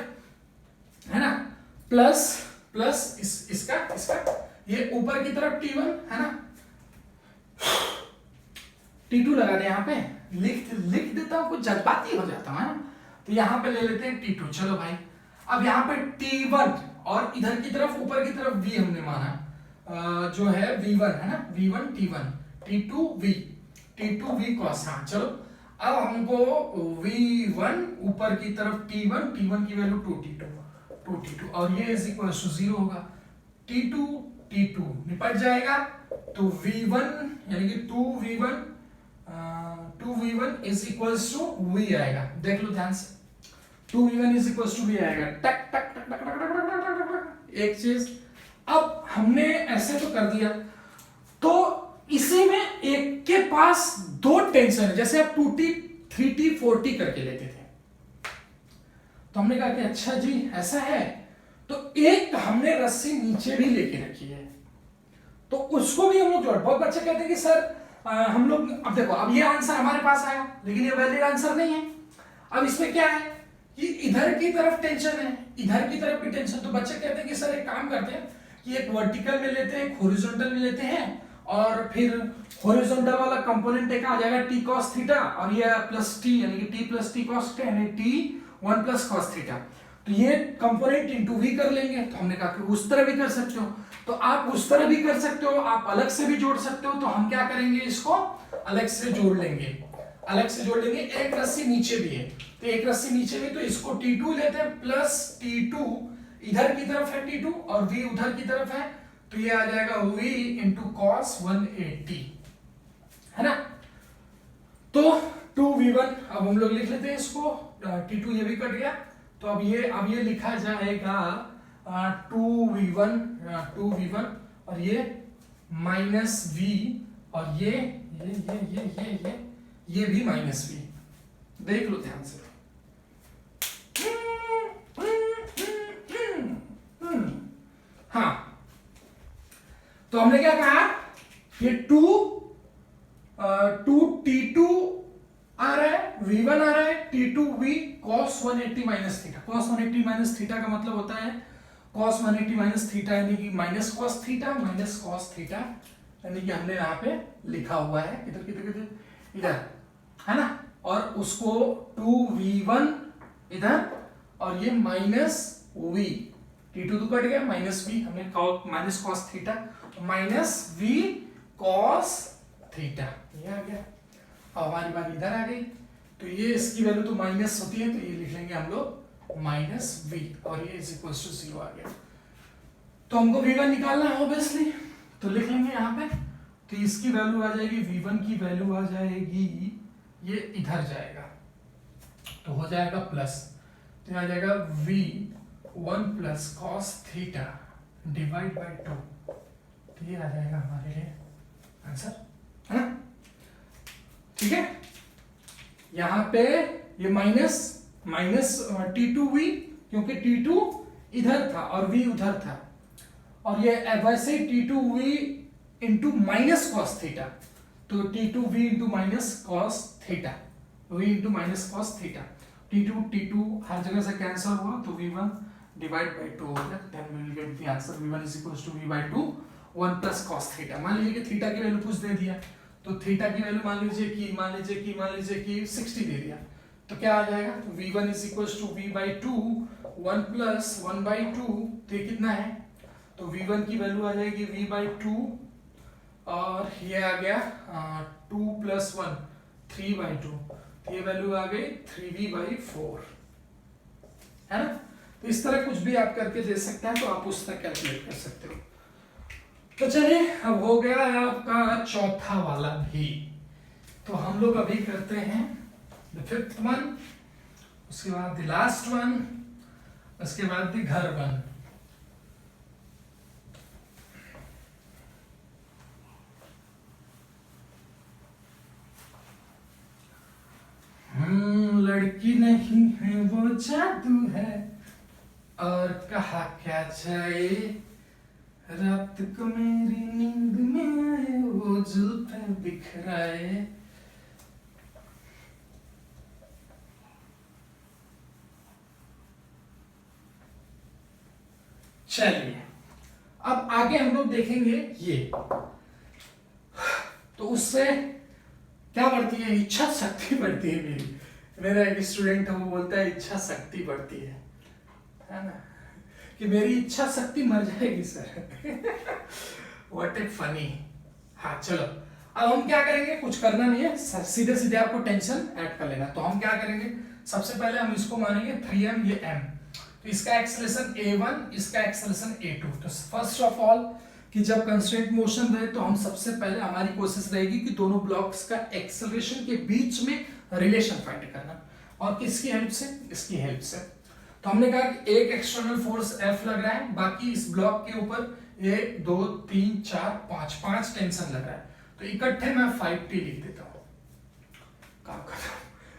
है ना, प्लस इसका ये ऊपर की तरफ T1 है ना, T2 लगा दे यहाँ पे, लिख देता हूँ, कुछ जज्बाती हो जाता है ना, तो यहाँ पे ले लेते हैं T2। चलो भाई, अब यहाँ पे T1 और इधर की तरफ ऊपर की तरफ V हमने माना, जो है V1 है ना, V1 T1, T2 V, T2 V cos। हाँ चलो, अब हमको V1 ऊपर की तरफ T1, T1 की वैल्यू 2T2 और ये इज इक्वल टू 0 होगा। T2 निपट जाएगा, तो V1 यानी कि 2V1 is equals to V आएगा। देख लो ध्यान से, 2V1 is equals to V आएगा। टक टक टक टक टक टक टक। एक चीज, अब हमने ऐसे तो कर दिया, तो इसी में एक के पास दो टेंशन है, जैसे आप 2T 3T 4T करके लेते थे, तो हमने कहा कि अच्छा जी ऐसा है, तो एक हमने रस्सी नीचे भी लेके रखी है, तो उसको भी हम लोग जोड़। बहुत बच्चे कहते हैं कि सर हम लोग, अब देखो, अब ये आंसर हमारे पास आया, लेकिन ये वैलिड आंसर नहीं है। अब इसमें क्या है कि इधर की तरफ टेंशन है, इधर की तरफ भी टेंशन, तो बच्चे कहते हैं कि सर एक काम करते हैं कि एक वर्टिकल में लेते हैं, एक हॉरिजॉन्टल में लेते हैं, और फिर हॉरिजॉन्टल वाला कंपोनेंट एक आ जाएगा t cos थीटा, और ये प्लस t यानी कि t plus t cos theta यानी t 1 प्लस cos थीटा, तो ये कंपोनेंट इनटू v कर लेंगे। तो हमने कहा कि उस तरह भी कर सकते हो, तो आप उस तरह भी कर सकते हो, आप अलग से भी जोड़ सकते हो। तो हम क्या करेंगे, इसको अलग से जोड़ लेंगे, एक रस्सी नीचे भी है, तो एक रस्सी नीचे भी, तो इसको T2 लेते हैं प्लस T2, इधर की तरफ है T2 और V उधर की तरफ है, तो ये आ जाएगा V इंटू cos 180 है ना। तो 2V1 अब हम लोग लिख लेते हैं इसको, T2 ये भी कट गया, तो अब ये लिखा जाएगा 2V1 और ये माइनस V, और ये भी माइनस V। देख लो ध्यान से, हाँ, तो हमने क्या कहा, ये 2T2 आ रहा है, V1 आ रहा है, T2V cos 180 minus theta. cos 180 minus theta का मतलब होता है cos 180 माइनस थीटा यानी कि माइनस cos थीटा, यानी कि हमने यहाँ पे लिखा हुआ है, इधर है ना, और उसको 2V1 इधर, और ये माइनस V, T2 तो कट गया, माइनस V, हमने minus cos theta, minus V cos theta, ये आ गया। अब हमारी बात इधर आ गई, तो ये इसकी वैल्यू तो माइनस होती है, तो ये लिख लेंगे हम लोग माइनस V, और ये इज इक्वल टू 0 आ गया। तो हमको V1 निकालना है ऑब्वियसली, तो लिख लेंगे यहाँ पे, तो इसकी वैल्यू आ जाएगी, V1 की वैल्यू आ जाएगी, ये इधर जाएगा, तो हो जाएगा प्लस, तो आ जाएगा V1 plus cos theta divide by 2, तो ये आ जाएगा हमारे लिए आंसर, है ना। ठीक है, यहां पे ये माइनस T2V, क्योंकि T2 इधर था और V उधर था, और ये वैसे T2V into minus cos theta, तो T2V into minus cos theta, V into minus cos theta, T2 हर जगह से कैंसिल हुआ, तो V1 डिवाइड बाय 2 हो गया, then we will get the answer V1 is equal to V by 2 1 plus cos theta. मान लीजिए कि थीटा की वैल्यू कुछ दे दिया, तो थीटा की वैल्यू मान लीजिए कि 60 दे दिया, तो क्या आ जाएगा, तो V1 is equal to V by 2 1 plus 1 by 2, तो ये कितना है, तो V1 की वैल्यू आ जाएगी V बाई 2, और ये आ गया 2 प्लस 1 3 बाई 2, तो ये वैल्यू आ गई 3V बाई 4, है ना। तो इस तरह कुछ भी आप करके दे सकते हैं, तो आप उस तरह कैलकुलेट कर सकते हो। तो चलिए, अब हो गया है आपका चौथा वाला भी, तो हम लोग अभी करते हैं द फिफ्थ वन, उसके बाद द लास्ट वन, उसके बाद द घर वन। लड़की नहीं है वो जादू है, और कहा क्या जाए, रात को मेरी नींद में आए वो जुल्फे बिखराए। चलिए, अब आगे हम लोग देखेंगे ये, तो उससे क्या बढ़ती है, इच्छा शक्ति बढ़ती है। मेरा एक स्टूडेंट है, वो बोलता है इच्छा शक्ति बढ़ती है ना, कि मेरी इच्छा शक्ति मर जाएगी सर। What A funny. हाँ चलो, अब हम क्या करेंगे, कुछ करना नहीं है, सीधे सीधे आपको टेंशन ऐड कर लेना। तो हम क्या करेंगे, सबसे पहले हम इसको मानेंगे 3m, ये m, तो इसका एक्सेलरेशन a1, इसका एक्सेलरेशन a2। तो फर्स्ट ऑफ ऑल कि जब कंस्ट्रेंट मोशन रहे तो हम सबसे पहले हमारी कोशिश रहेगी कि दोनों ब्लॉक्स का एक्सेलरेशन के बीच में रिलेशन फाइंड करना, और किसकी हेल्प से, इसकी हेल्प से। तो हमने कहा कि एक एक्सटर्नल फोर्स F लग रहा है, बाकी इस ब्लॉक के ऊपर 1 2 3 4 5 टेंशन लग रहा है, तो इकट्ठे मैं 5T लिख देता हूँ, काम करता हूँ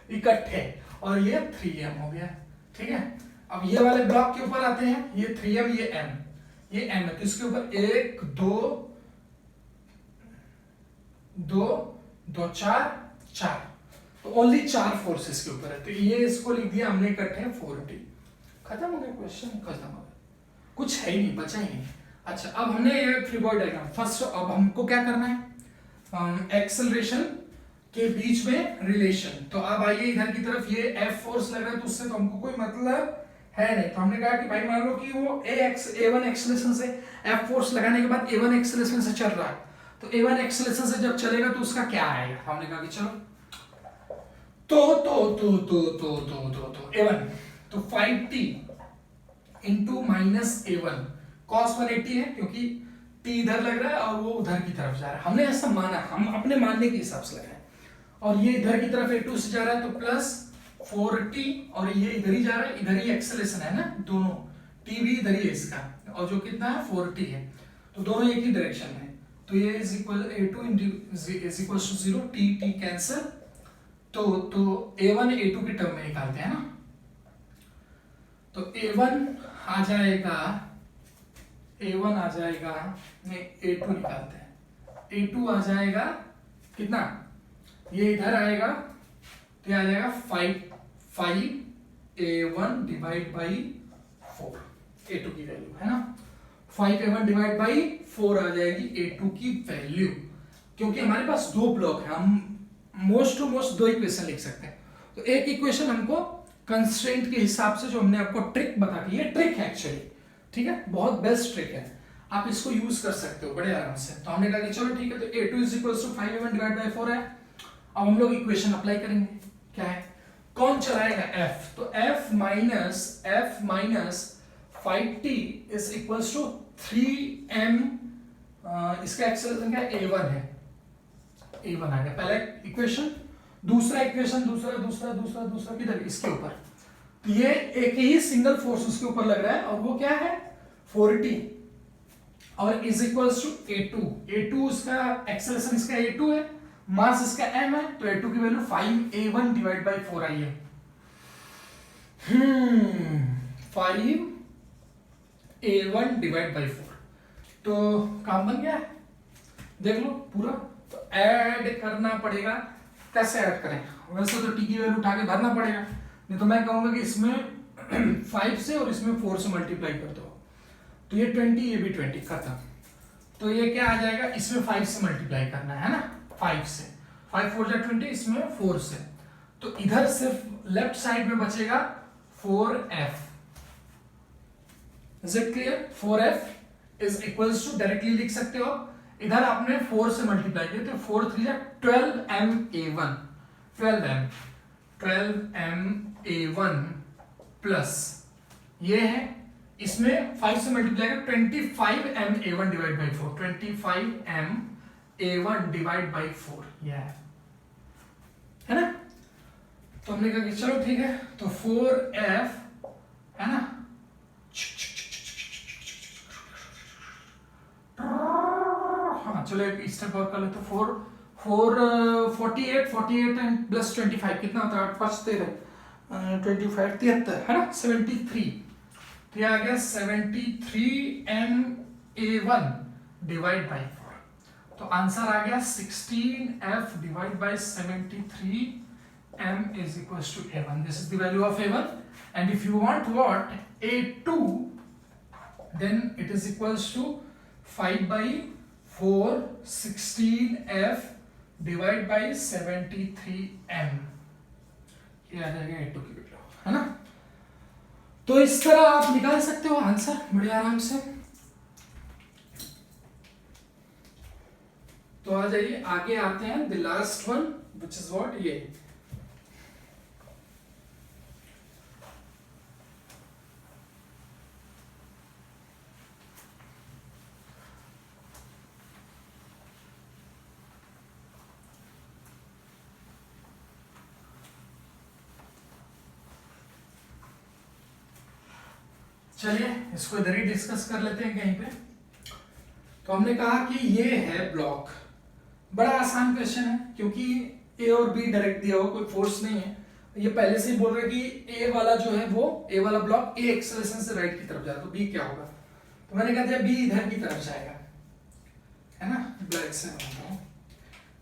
इकट्ठे, और ये 3m हो गया, ठीक है। अब ये वाले ब्लॉक के ऊपर आते हैं, ये 3m, ये m, ये m है, तो इसके ऊपर 1 2 2 2 4, तो ओनली 4 फोर्सेस के ऊपर है, तो ये इसको लिख दिया हमने इकट्ठे 4T। खत्म हो गया क्वेश्चन, खत्म हो गया, कुछ है ही नहीं, बचा ही नहीं। अच्छा, अब हमने ये फ्री बॉडी डायग्राम फर्स्ट, अब हमको क्या करना है, एक्सेलरेशन के बीच में रिलेशन। तो अब आइए इधर की तरफ, ये F फोर्स लग रहा है, तो उससे तो हमको कोई मतलब है नहीं। तो हमने कहा कि भाई मान लो कि वो A1 एक्सेलरेशन से F फोर्स लगाने के बाद A1 एक्सेलरेशन से चल रहा है, तो A1 एक्सेलरेशन से जब चलेगा तो उसका क्या आएगा। हमने कहा कि चलो तो A1 तो 5T into minus A1 cos 180 है, क्योंकि T इधर लग रहा है और वो उधर की तरफ जा रहा है, हमने ऐसा माना, हम अपने मानने के हिसाब से लगाए। और ये इधर की तरफ A2 से जा रहा है, तो प्लस 4T, और ये इधर ही जा रहा है, इधर ही एक्सेलरेशन है ना, दोनों T भी इधर ही है इसका, और जो कितना है 4T है, तो दोनों एक ही डायरेक्शन में, तो ये is equal A2 is equal to 0, T cancel, तो A1 A2 की टर्म में निकालते हैं ना, तो A1 आ जाएगा, A1 आ जाएगा, नहीं A2 निकालते हैं, A2 आ जाएगा कितना, ये इधर आएगा, तो आ जाएगा 5 A1 डिवाइड बाई 4, A2 की वैल्यू है ना, 5 A1 डिवाइड बाई 4 आ जाएगी A2 की वैल्यू, क्योंकि हमारे पास दो ब्लॉक है, हम मोस्ट टू मोस्ट दो इक्वेशन लिख सकते हैं। तो एक इक्वेशन हमको कंस्ट्रेंट के हिसाब से, जो हमने आपको ट्रिक बता दी, ये ट्रिक है एक्चुअली, ठीक है, बहुत बेस्ट ट्रिक है, आप इसको यूज कर सकते हो बड़े आराम से। तो हमने कहा कि चलो ठीक है, तो A2 is equal to 5A1 divide by 4 है। अब हम लोग इक्वेशन अप्लाई करेंगे, क्या है, कौन चलाएगा, F, तो F minus 5T is equal to 3m, इसका एक्सेलरेशन क्या है, A1 है, A1 आ गया पहला इक्वेशन। दूसरा इक्वेशन, दूसरा किधर, इसके ऊपर, तो ये एक ही सिंगल फोर्स उसके ऊपर लग रहा है, और वो क्या है 4T, और इज इक्वल्स टू A2 उसका एक्सेलरेशन, इसका A2 है, मास इसका m है, तो A2 की वैल्यू 5A1 डिवाइड बाई 4 आई है, 5A1 डिवाइड बाई 4, तो काम बन गया है, देख लो पूरा। तो ऐड करना पड़ेगा, कैसे ऐड करें, वैसे तो T की वैल्यू उठा के भरना पड़ेगा, नहीं तो मैं कहूंगा कि इसमें 5 से और इसमें 4 से मल्टीप्लाई कर दो, तो ये 20, ये भी 20, खत्म। तो ये क्या आ जाएगा, इसमें 5 से मल्टीप्लाई करना है ना, 5 से, 5 4 जा 20, इसमें 4 से, तो इधर सिर्फ लेफ्ट साइड में बचेगा 4F। Is it clear, 4F is equals to, directly लिख सकते हो, इधर आपने 4 से मल्टीप्लाई किया, तो 4 3 जा 12m A1, 12m A1 plus ये है, इसमें 5 से मल्टीप्लाई कर 25m A1 divide by 4, 25m A1 divide by 4, यह है ना। तो हमने कहा कि चलो ठीक है, तो 4F है ना, हाँ चलो एक स्टेप और कर ले, तो 48 एंड प्लस 25 कितना होता है, 5 13 25 73 है ना, 73, तो ये आ गया 73m A1 डिवाइड बाई 4, तो आंसर आ गया 16F divide by 73m is equal to A1, this is the value of A1, and if you want what A2, then it is equals to 5/4 16F divide by 73M, ये आ जाएगा 8 किलो, है ना। तो इस तरह आप निकाल सकते हो आंसर बड़े आराम से। तो आ जाइए आगे आते हैं, the last one which is what, ये चलिए इसको इधर ही डिस्कस कर लेते हैं कहीं पे। तो हमने कहा कि ये है ब्लॉक, बड़ा आसान क्वेश्चन है क्योंकि ए और बी डायरेक्ट दिया हो, कोई फोर्स नहीं है। ये पहले से ही बोल रहे कि ए वाला जो है वो ए वाला ब्लॉक ए एक्सेलरेशन से राइट की तरफ जा रहा है, तो बी क्या होगा, तो मैंने कहा था बी इधर की तरफ जाएगा, है ना, ब्लैक से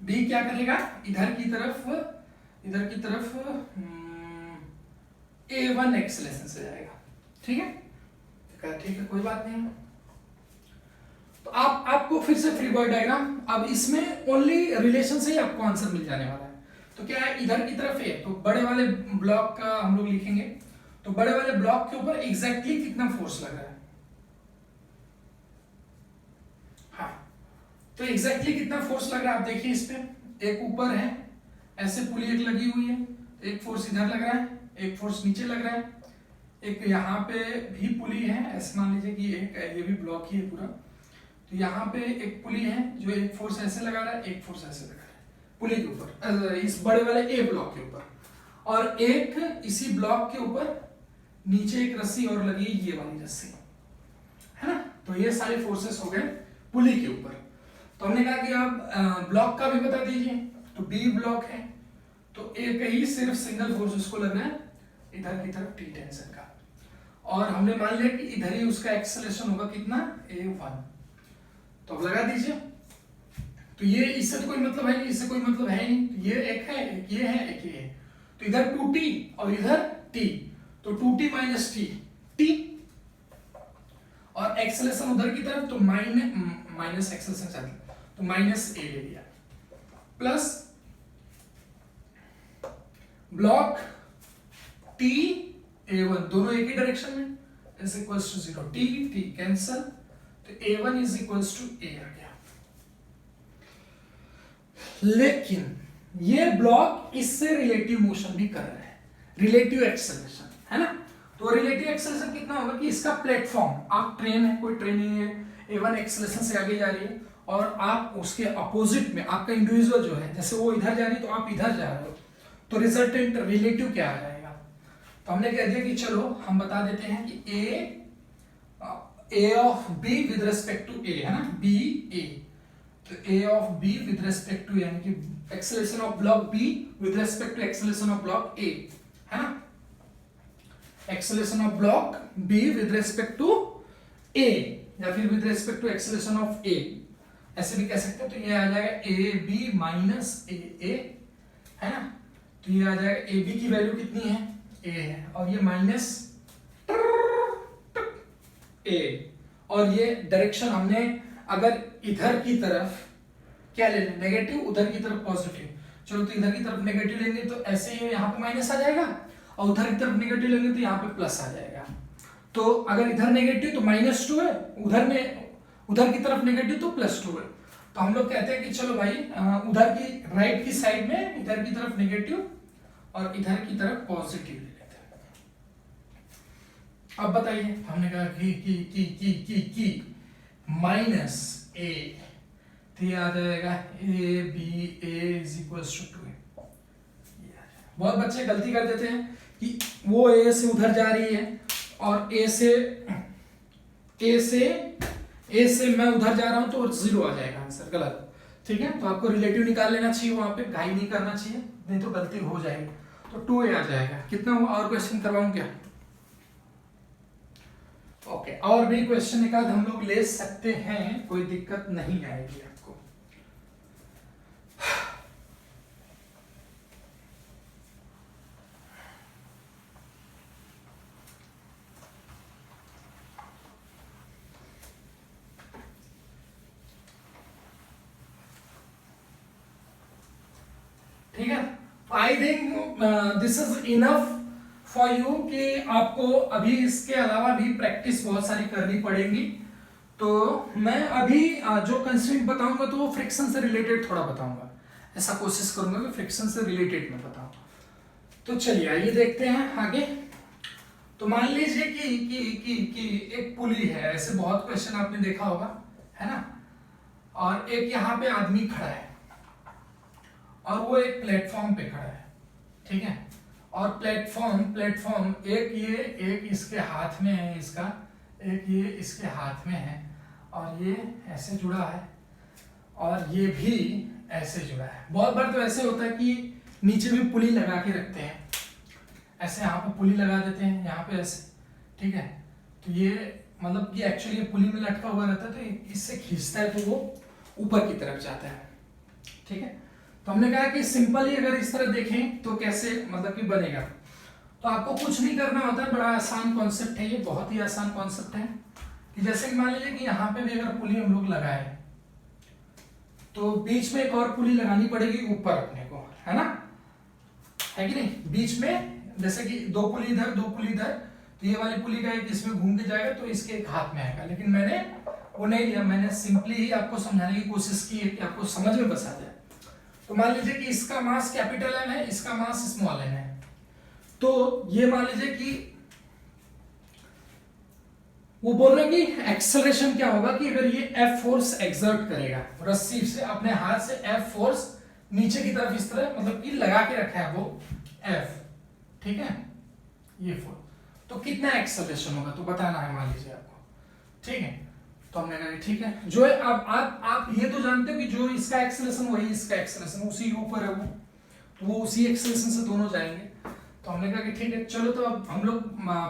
बी क्या करेगा, इधर की तरफ A1 एक्सेलरेशन से जाएगा, ठीक है। ठीक है कोई बात नहीं। तो आपको फिर से फ्री बॉडी डायग्राम, अब इसमें ओनली रिलेशन से ही आपको आंसर मिल जाने वाला है। तो क्या है, इधर की तरफ है तो बड़े वाले ब्लॉक का हम लोग लिखेंगे, तो बड़े वाले ब्लॉक के ऊपर एग्जैक्टली कितना फोर्स लग रहा है, हाँ, तो एग्जैक्टली कितना फोर्स लग रहा है आप देखिए इस पे, एक ऊपर है ऐसे पुली एक लगी हुई है, एक फोर्स इधर लग रहा है, एक फोर्स नीचे लग रहा है, एक यहाँ पे भी पुली है, ऐसे मान लीजिए कि एक ये भी ब्लॉक ही है पूरा, तो यहाँ पे एक पुली है जो एक फोर्स ऐसे लगा रहा है, एक फोर्स ऐसे लगा रहा है पुली के ऊपर, इस बड़े वाले ए ब्लॉक के ऊपर, और एक इसी ब्लॉक के ऊपर नीचे एक रस्सी और लगी ये वाली रस्सी, है ना। तो ये सारे फोर्सेस हो गए पुली के ऊपर। तो हमने कहा कि आप ब्लॉक का भी बता दीजिए, तो बी ब्लॉक है तो एक ही सिर्फ सिंगल फोर्स उसको लगना है इधर की तरफ टी टेंशन का, और हमने मान लिया कि इधर ही उसका एक्सेलरेशन होगा कितना, A1, तो अब लगा दीजिए। तो ये इससे तो कोई मतलब है नहीं, इससे कोई मतलब है नहीं, तो ये एक है, एक ये है, एक ये है, तो इधर 2t और इधर t, तो 2t माइनस t, और एक्सेलरेशन उधर की तरफ तो माइनस एक्सेलरेशन चाहिए तो माइनस a ले लिया, प्लस ब्लॉक t A1 दोनों एक ही डायरेक्शन में is equals to 0, t cancel, तो A1 is equals to A आ गया। लेकिन ये ब्लॉक इससे रिलेटिव मोशन भी कर रहा है, रिलेटिव एक्सेलरेशन, है ना। तो रिलेटिव एक्सेलरेशन कितना होगा कि इसका प्लेटफॉर्म, आप ट्रेन है, कोई ट्रेन है A1 एक्सेलरेशन से आगे जा रही है, और आप उसके अपोजिट में आपका इंडिविजुअल जो है, जैसे वो इधर जा रही है तो आप इधर जा रहे हो, तो रिजल्टेंट रिलेटिव क्या आ जाएगा। तो हमने कह दिया कि चलो हम बता देते हैं कि A of B with respect to A, है ना, B A, तो A of B with respect to, यानी कि acceleration of block B with respect to acceleration of block A, है ना, acceleration of block B with respect to A, या फिर with respect to acceleration of A, ऐसे भी कह सकते हैं। तो ये आ जाएगा AB माइनस AA, है ना, तो ये आ जाएगा AB की वैल्यू कितनी है, A है, और ये माइनस A, और ये डायरेक्शन हमने अगर इधर की तरफ क्या ले लें नेगेटिव, उधर की तरफ पॉजिटिव, चलो तो इधर की तरफ नेगेटिव लेंगे तो ऐसे ही यहाँ पे माइनस आ जाएगा, और उधर की तरफ नेगेटिव लेंगे तो यहाँ पे प्लस आ जाएगा। तो अगर इधर नेगेटिव तो -2 है, उधर की तरफ नेगेटिव तो +2 है, तो हम लोग कहते हैं कि चलो भाई उधर की राइट की साइड में इधर की तरफ नेगेटिव और इधर की तरफ पॉजिटिव ले लेते हैं। अब बताइए, हमने कहा कि माइनस A, तो ये आ जाएगा ABA इज इक्वल्स टू 2। बहुत बच्चे गलती कर देते हैं कि वो A से उधर जा रही है और A से मैं उधर जा रहा हूं तो 0 आ जाएगा आंसर, गलत, ठीक है। तो आपको रिलेटिव निकाल लेना चाहिए, वहां पे घाई नहीं करना चाहिए, नहीं तो गलती हो जाएगी। तो 2A आ जाएगा। कितना हुआ, और क्वेश्चन करवाऊं क्या? ओके, और भी क्वेश्चन निकाल हम लोग ले सकते हैं, कोई दिक्कत नहीं आएगी आपको। I think this is enough for you कि आपको अभी इसके अलावा भी प्रैक्टिस बहुत सारी करनी पड़ेगी। तो मैं अभी जो कंस्ट्रेंट बताऊंगा तो वो फ्रिक्शन से रिलेटेड थोड़ा बताऊंगा, ऐसा कोशिश करूंगा कि फ्रिक्शन से रिलेटेड मैं बताऊं। तो चलिए आइए देखते हैं आगे। तो मान लीजिए कि एक पुली है, ऐसे बहुत क्वेश्चन आपने देखा होगा, है ना। और एक यहाँ पे आदमी खड़ा है और वो एक प्लेटफॉर्म पे खड़ा है, ठीक है। और प्लेटफॉर्म एक इसके हाथ में है, इसका एक ये इसके हाथ में है, और ये ऐसे जुड़ा है और ये भी ऐसे जुड़ा है। बहुत बार तो ऐसे होता है कि नीचे भी पुली लगा के रखते हैं, ऐसे यहाँ पे पुली लगा देते हैं, यहाँ पे ऐसे, ठीक है। तो ये मतलब कि एक्चुअली पुली में लटका हुआ रहता है, तो इससे खींचता है तो वो ऊपर की तरफ जाता है, ठीक है। तो हमने कहा कि सिंपली अगर इस तरह देखें तो कैसे मतलब कि बनेगा। तो आपको कुछ नहीं करना होता है, बड़ा आसान कॉन्सेप्ट है ये, बहुत ही आसान कॉन्सेप्ट है। कि जैसे कि मान लीजिए कि यहाँ पे भी अगर पुली हम लोग लगाए तो बीच में एक और पुली लगानी पड़ेगी ऊपर अपने को, है ना, है कि नहीं। बीच में जैसे कि दो पुली इधर दो पुली इधर, तो ये वाली पुली का एक इसमें घूम के जाएगा तो इसके एक हाथ में आएगा, लेकिन मैंने वो नहीं लिया, मैंने सिंपली ही आपको समझाने की कोशिश की है कि आपको समझ में बस आ जाए। तो मान लीजिए कि इसका मास कैपिटल एम है, इसका मास स्मॉल एम है। तो ये मान लीजिए कि वो बोल रहे हैं कि एक्सेलरेशन क्या होगा कि अगर ये एफ फोर्स एक्सर्ट करेगा रस्सी से, अपने हाथ से एफ फोर्स नीचे की तरफ इस तरह मतलब कि लगा के रखा है वो एफ, ठीक है, ये फोर्स, तो कितना एक्सेलरेशन होगा तो बताना है मान लीजिए आपको, ठीक है। तो हमने कहा ठीक है, जो है अब आप ये तो जानते हो कि जो इसका एक्सेलरेशन वही इसका एक्सेलरेशन, उसी के ऊपर है वो, तो वो उसी एक्सेलरेशन से दोनों जाएंगे। तो हमने कहा कि ठीक है चलो, तो अब हम लोग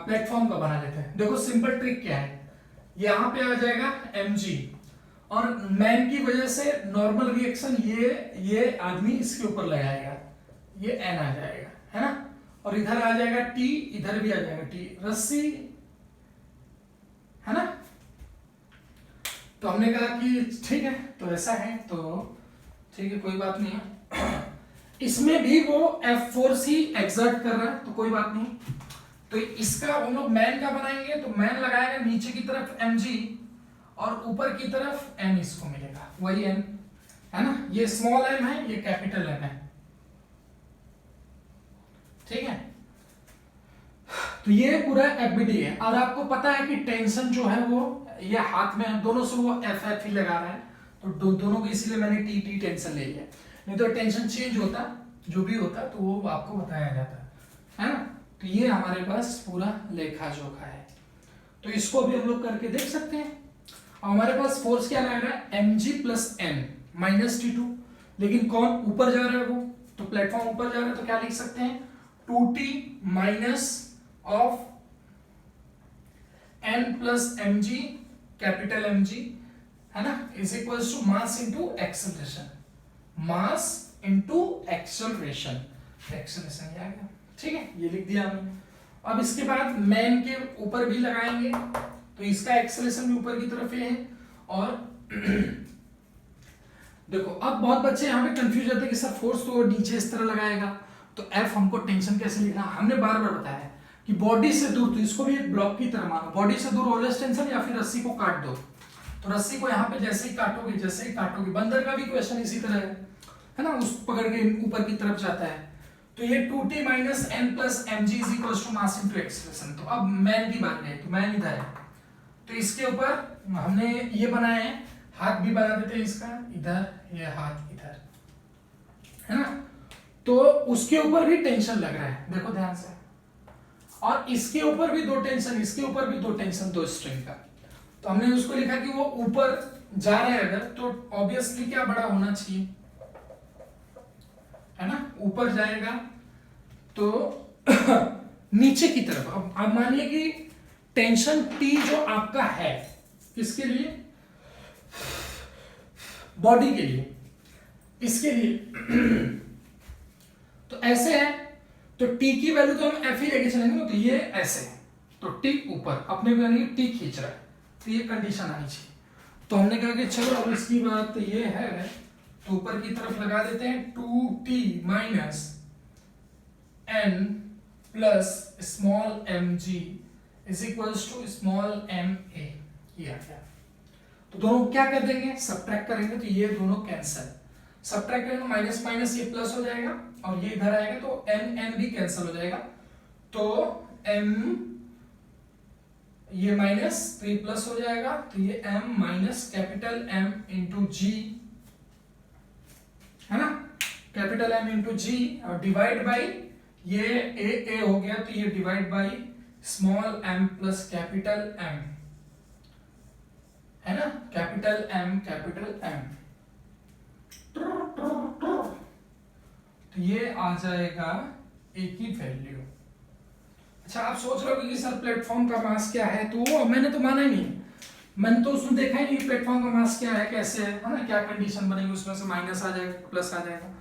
प्लेटफॉर्म का बना लेते हैं। देखो सिंपल ट्रिक क्या है, यहाँ पे आ जाएगा mg, और मैन की वजह से नॉर्मल रिएक्शन ये आदमी इसके ऊपर लगाएगा, ये n आ जाएगा, है ना, और इधर आ जाएगा t, इधर भी आ जाएगा t, रस्सी, है ना। तो हमने कहा कि ठीक है, तो ऐसा है, तो ठीक है कोई बात नहीं है। इसमें भी वो एफ फोर्स ही एक्सर्ट कर रहा है, तो कोई बात नहीं। तो इसका हम लोग मैन का बनाएंगे, तो मैन लगाएगा नीचे की तरफ mg और ऊपर की तरफ n इसको मिलेगा, वही n, है ना। ये स्मॉल m है, ये कैपिटल M है, ठीक है। तो ये पूरा एफबीडी है, और आपको पता है कि टेंशन जो है वो ये हाथ में दोनों से वो एफ ही लगा रहा है, तो दोनों को इसीलिए मैंने टी टेंशन ले लिया, नहीं तो टेंशन चेंज होता जो भी होता तो वो आपको बताया जाता है ना। तो ये हमारे पास पूरा लेखा जोखा है, तो इसको भी हम लोग करके देख सकते हैं। और हमारे पास फोर्स क्या लग रहा है, mg plus n minus T2, लेकिन कौन ऊपर जा रहा है वो, तो प्लेटफॉर्म ऊपर जा रहा है, तो क्या लिख सकते हैं 2t minus of n plus mg capital mg, है ना, is equals to mass into acceleration, mass into acceleration, acceleration ये आ गया, ठीक है, ये लिख दिया हमने। अब इसके बाद मैन के ऊपर भी लगाएंगे, तो इसका एक्सेलरेशन भी ऊपर की तरफ है, और देखो अब बहुत बच्चे यहाँ पे कंफ्यूज होते हैं कि सर फोर्स तो नीचे इस तरह लगाएगा, तो एफ हमको टेंशन कैसे लिखना, हमने बार बार बताया कि बॉडी से दूर, तो इसको भी एक ब्लॉक की तरह मानो, बॉडी से दूर ऑलवेज टेंशन, या फिर रस्सी को काट दो, तो रस्सी को यहाँ पे जैसे ही काटोगे, बंदर का भी क्वेश्चन इसी तरह है ना, उस पकड़ के ऊपर की तरफ जाता है, तो ये 2t minus n plus mg is equals to mass into acceleration. तो अब मैन की बात है, तो मैन इधर है, तो इसके ऊपर हमने ये बनाया है, हाथ भी बना देते हैं इसका इधर, ये हाथ इधर, है ना, तो उसके ऊपर भी टेंशन लग रहा है, देखो ध्यान से, और इसके ऊपर भी दो टेंशन, इसके ऊपर भी दो टेंशन, दो स्ट्रिंग का। तो हमने उसको लिखा कि वो ऊपर जा रहा है अगर, तो ऑब्वियसली क्या बड़ा होना चाहिए, है ना, ऊपर जाएगा तो नीचे की तरफ। अब मानिए कि टेंशन T जो आपका है किसके लिए, बॉडी के लिए, इसके लिए तो ऐसे है, तो T की वैल्यू तो हम F ही लेके चलेंगे, तो ये ऐसे, तो T ऊपर अपने को यानी T खींच रहा है, तो ये कंडीशन आनी चाहिए। तो हमने कहा कि चलो अब इसकी बात ये है, तो ऊपर की तरफ लगा देते हैं 2t minus N plus small M G is equals to small M A, ये आ गया। तो दोनों क्या कर देंगे, सब्ट्रैक्ट करेंगे तो ये दोनों कैंसिल, सब्ट्रैक्ट करेंगे माइनस माइनस ये प्लस हो जाएगा और ये इधर आएगा तो एन एन भी कैंसिल हो जाएगा, तो एम ये माइनस तो ये प्लस हो जाएगा, तो ये m minus capital M into G, है ना, कैपिटल M इंटू जी और डिवाइड बाई ये ए हो गया तो ये divide by small m plus capital M, है ना, कैपिटल M कैपिटल M, तो ये आ जाएगा एक ही वैल्यू। अच्छा आप सोच रहे हो कि सर प्लेटफॉर्म का मास क्या है, तो मैंने तो माना ही नहीं, मैंने तो उसमें देखा ही नहीं प्लेटफॉर्म का मास क्या है, कैसे है ना, क्या कंडीशन बनेगी, उसमें से माइनस आ जाएगा प्लस आ जाएगा,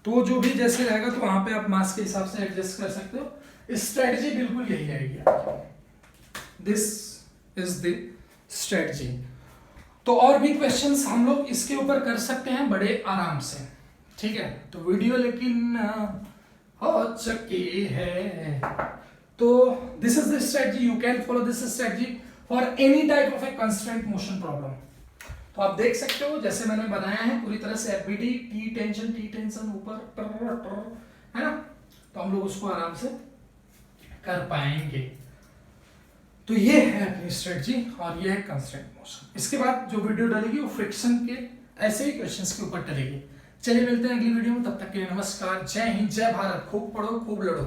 तो जो भी जैसे रहेगा तो वहां पे आप मास के हिसाब से एडजस्ट कर सकते हो। स्ट्रेटजी बिल्कुल यही रहेगी, दिस इज द स्ट्रेटजी। तो और भी क्वेश्चंस हम लोग इसके ऊपर कर सकते हैं बड़े आराम से, ठीक है। तो वीडियो लेकिन हो चुकी है, तो this is the strategy, you can follow this strategy for any type of A constraint motion problem. तो आप देख सकते हो जैसे मैंने बनाया है पूरी तरह से एफबीटी, टी टेंशन ऊपर है ना, तो हम लोग उसको आराम से कर पाएंगे। तो ये है अपनी स्ट्रेटजी और ये है कंस्ट्रेंट मोशन। इसके बाद जो वीडियो डलेगी वो फ्रिक्शन के ऐसे ही क्वेश्चंस के ऊपर डलेगी। चलिए मिलते हैं अगली वीडियो में, तब तक के लिए नमस्कार, जय हिंद, जय भारत, खूब पढ़ो खूब लड़ो।